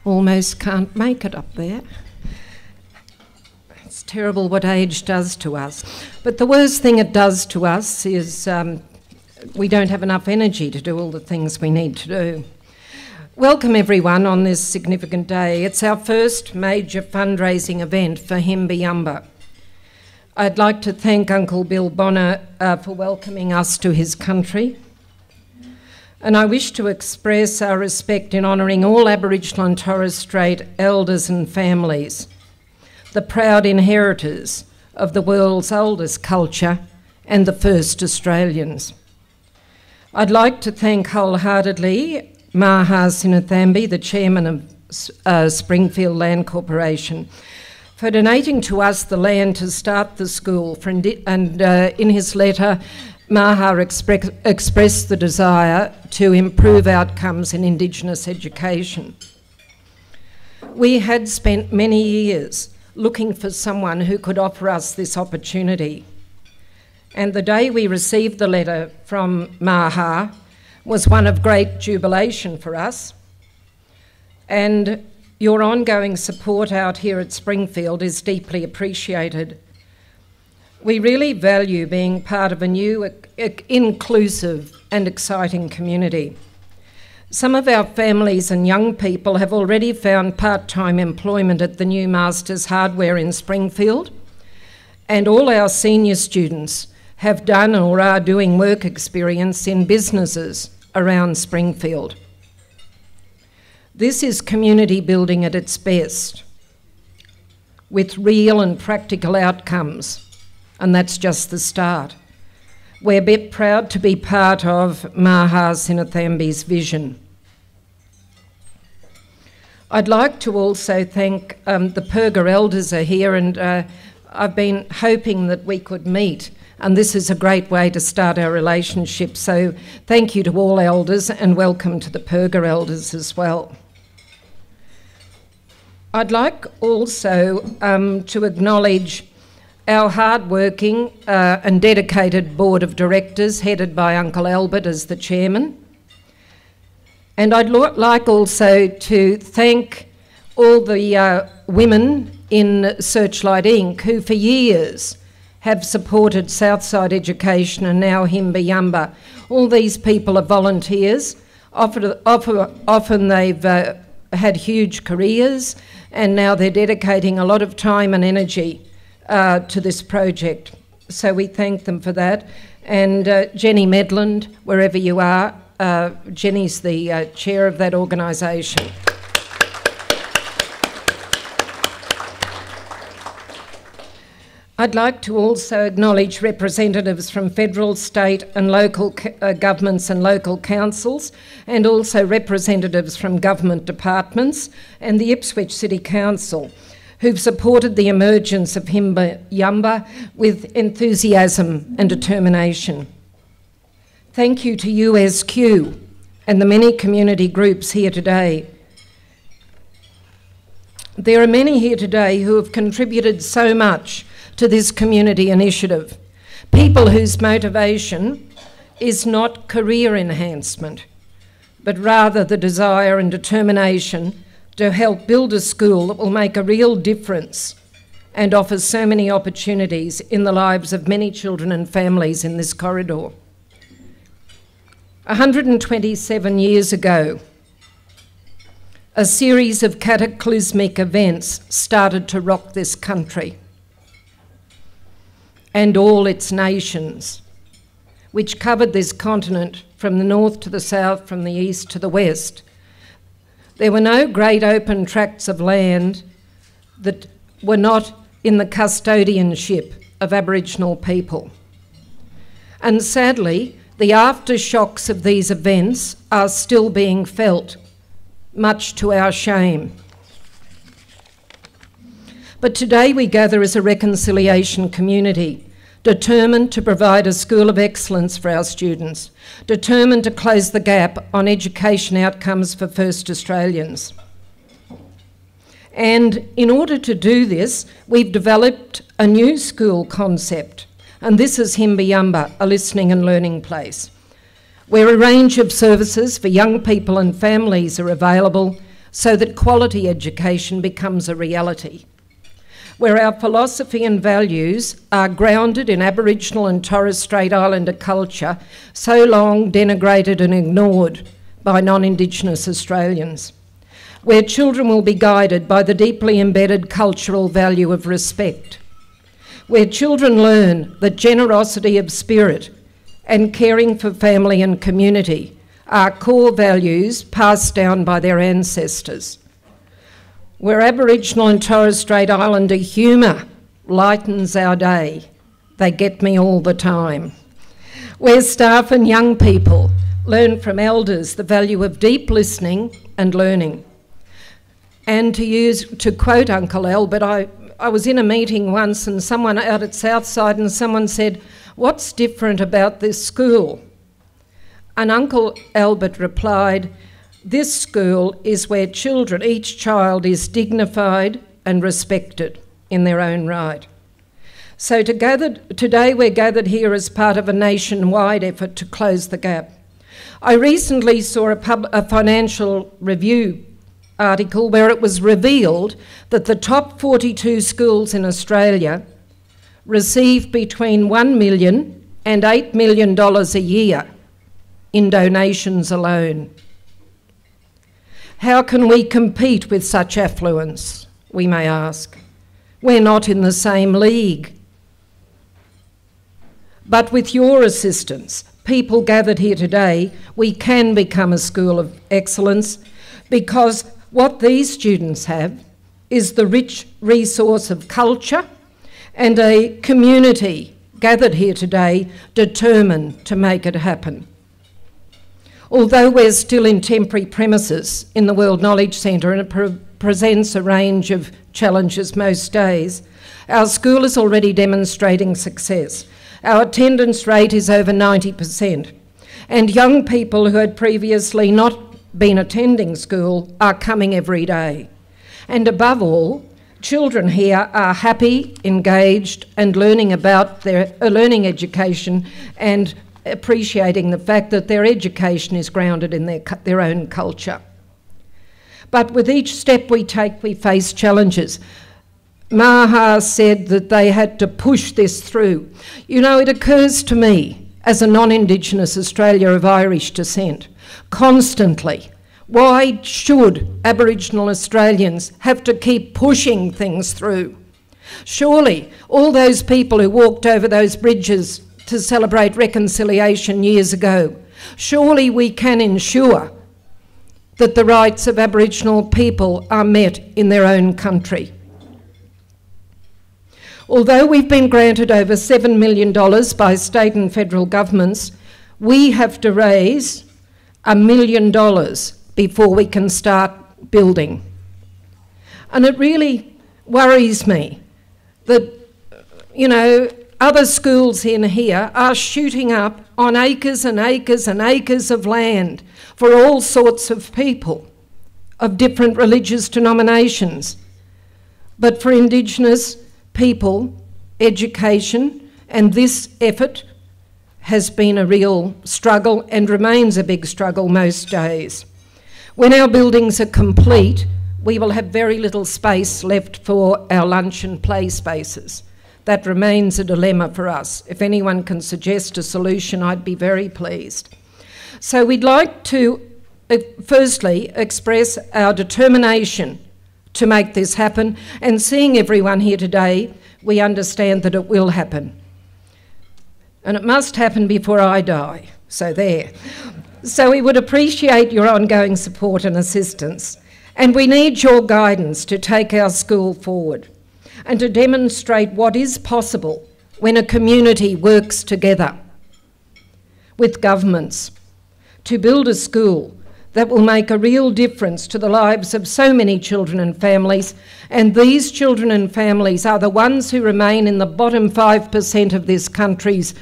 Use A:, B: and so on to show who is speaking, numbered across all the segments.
A: almost can't make it up there. It's terrible what age does to us. But the worst thing it does to us is we don't have enough energy to do all the things we need to do. Welcome everyone on this significant day. It's our first major fundraising event for Himba. I'd like to thank Uncle Bill Bonner for welcoming us to his country. And I wish to express our respect in honouring all Aboriginal and Torres Strait elders and families, the proud inheritors of the world's oldest culture and the first Australians. I'd like to thank wholeheartedly Maha Sinnathamby, the chairman of Springfield Land Corporation, for donating to us the land to start the school. And in his letter, Maha expressed the desire to improve outcomes in Indigenous education. We had spent many years looking for someone who could offer us this opportunity. And the day we received the letter from Maha was one of great jubilation for us. And your ongoing support out here at Springfield is deeply appreciated. We really value being part of a new, inclusive and exciting community. Some of our families and young people have already found part-time employment at the new Masters Hardware in Springfield, and all our senior students have done or are doing work experience in businesses around Springfield. This is community building at its best, with real and practical outcomes. And that's just the start. We're a bit proud to be part of Maha Sinnathamby's vision. I'd like to also thank the Perga elders are here, and I've been hoping that we could meet, and this is a great way to start our relationship. So thank you to all elders and welcome to the Perga elders as well. I'd like also to acknowledge our hard-working and dedicated board of directors, headed by Uncle Albert as the chairman. And I'd like also to thank all the women in Searchlight Inc., who for years have supported Southside Education and now Himba. All these people are volunteers. Often they've had huge careers, and now they're dedicating a lot of time and energy to this project. So we thank them for that. And Jenny Medland, wherever you are, Jenny's the chair of that organisation. I'd like to also acknowledge representatives from federal, state and local governments and local councils, and also representatives from government departments and the Ipswich City Council, who've supported the emergence of Himba with enthusiasm and determination. Thank you to USQ and the many community groups here today. There are many here today who have contributed so much to this community initiative, people whose motivation is not career enhancement, but rather the desire and determination to help build a school that will make a real difference and offers so many opportunities in the lives of many children and families in this corridor. 127 years ago, a series of cataclysmic events started to rock this country and all its nations, which covered this continent from the north to the south, from the east to the west. There were no great open tracts of land that were not in the custodianship of Aboriginal people. And sadly, the aftershocks of these events are still being felt, much to our shame. But today we gather as a reconciliation community, determined to provide a school of excellence for our students, determined to close the gap on education outcomes for First Australians. And in order to do this, we've developed a new school concept, and this is Himba, a listening and learning place, where a range of services for young people and families are available, so that quality education becomes a reality, where our philosophy and values are grounded in Aboriginal and Torres Strait Islander culture, so long denigrated and ignored by non-Indigenous Australians, where children will be guided by the deeply embedded cultural value of respect, where children learn that generosity of spirit and caring for family and community are core values passed down by their ancestors, where Aboriginal and Torres Strait Islander humour lightens our day. They get me all the time. Where staff and young people learn from elders the value of deep listening and learning. And to quote Uncle Albert, I was in a meeting once and someone out at Southside and someone said, "What's different about this school?" And Uncle Albert replied, "This school is where children, each child is dignified and respected in their own right." So today we're gathered here as part of a nationwide effort to close the gap. I recently saw a Financial Review article where it was revealed that the top 42 schools in Australia receive between $1 million and $8 million a year in donations alone. How can we compete with such affluence, we may ask? We're not in the same league. But with your assistance, people gathered here today, we can become a school of excellence, because what these students have is the rich resource of culture and a community gathered here today determined to make it happen. Although we're still in temporary premises in the World Knowledge Centre and it presents a range of challenges most days, our school is already demonstrating success. Our attendance rate is over 90%, and young people who had previously not been attending school are coming every day. And above all, children here are happy, engaged, and learning about their education and appreciating the fact that their education is grounded in their own culture. But with each step we take, we face challenges. Maha said that they had to push this through. You know, it occurs to me, as a non-Indigenous Australia of Irish descent, constantly, why should Aboriginal Australians have to keep pushing things through? Surely all those people who walked over those bridges to celebrate reconciliation years ago, surely we can ensure that the rights of Aboriginal people are met in their own country. Although we've been granted over $7 million by state and federal governments, we have to raise $1 million before we can start building. And it really worries me that, you know, other schools in here are shooting up on acres and acres and acres of land for all sorts of people of different religious denominations. But for Indigenous people, education and this effort has been a real struggle and remains a big struggle most days. When our buildings are complete, we will have very little space left for our lunch and play spaces. That remains a dilemma for us. If anyone can suggest a solution, I'd be very pleased. So we'd like to firstly express our determination to make this happen, and seeing everyone here today, we understand that it will happen. And it must happen before I die, so there. So we would appreciate your ongoing support and assistance, and we need your guidance to take our school forward and to demonstrate what is possible when a community works together with governments to build a school that will make a real difference to the lives of so many children and families. And these children and families are the ones who remain in the bottom 5% of this country's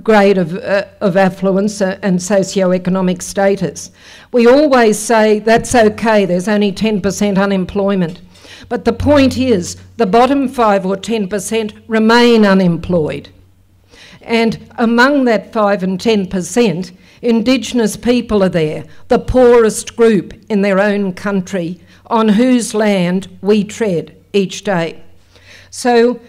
A: grade of affluence and socio-economic status. We always say that's okay, there's only 10% unemployment. But the point is, the bottom 5 or 10% remain unemployed. And among that 5 and 10%, Indigenous people are there, the poorest group in their own country, on whose land we tread each day. So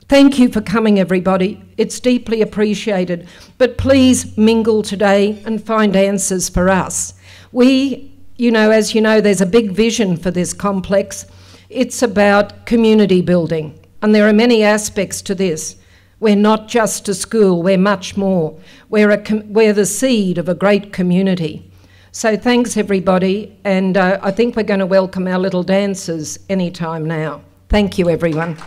A: thank you for coming, everybody. It's deeply appreciated. But please mingle today and find answers for us. As you know, there's a big vision for this complex. It's about community building, and there are many aspects to this. We're not just a school, we're much more. We're the seed of a great community. So thanks, everybody, and I think we're going to welcome our little dancers anytime now. Thank you, everyone.